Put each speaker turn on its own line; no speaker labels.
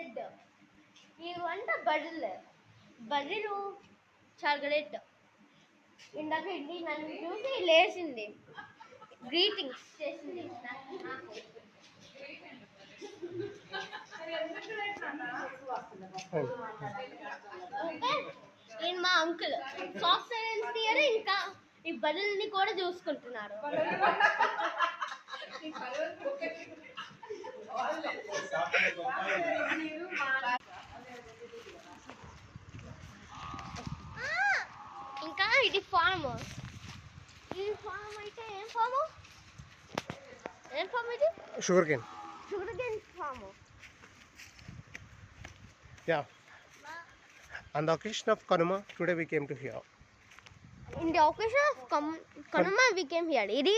Said ఈ వంట బర్రెలు చాలా గ్రేట్. ఇందాక ఇది నన్ను చూసి లేచింది, గ్రీటింగ్స్ చేసింది నాకు. ఈయన మా అంకుల్, సాఫ్ట్వేర్ ఇంజనీర్, ఇంకా ఈ బర్రెల్ని కూడా చూసుకుంటున్నాడు. ఇంకా ఇది ఫామ్. ఈ ఫామ్ అయితే ఏం ఫామ్ ఇది?
Sugar cane
farm.
Yeah. On the occasion of Kanuma, today we came to here.
In the occasion of Kanuma, we came here. ఇది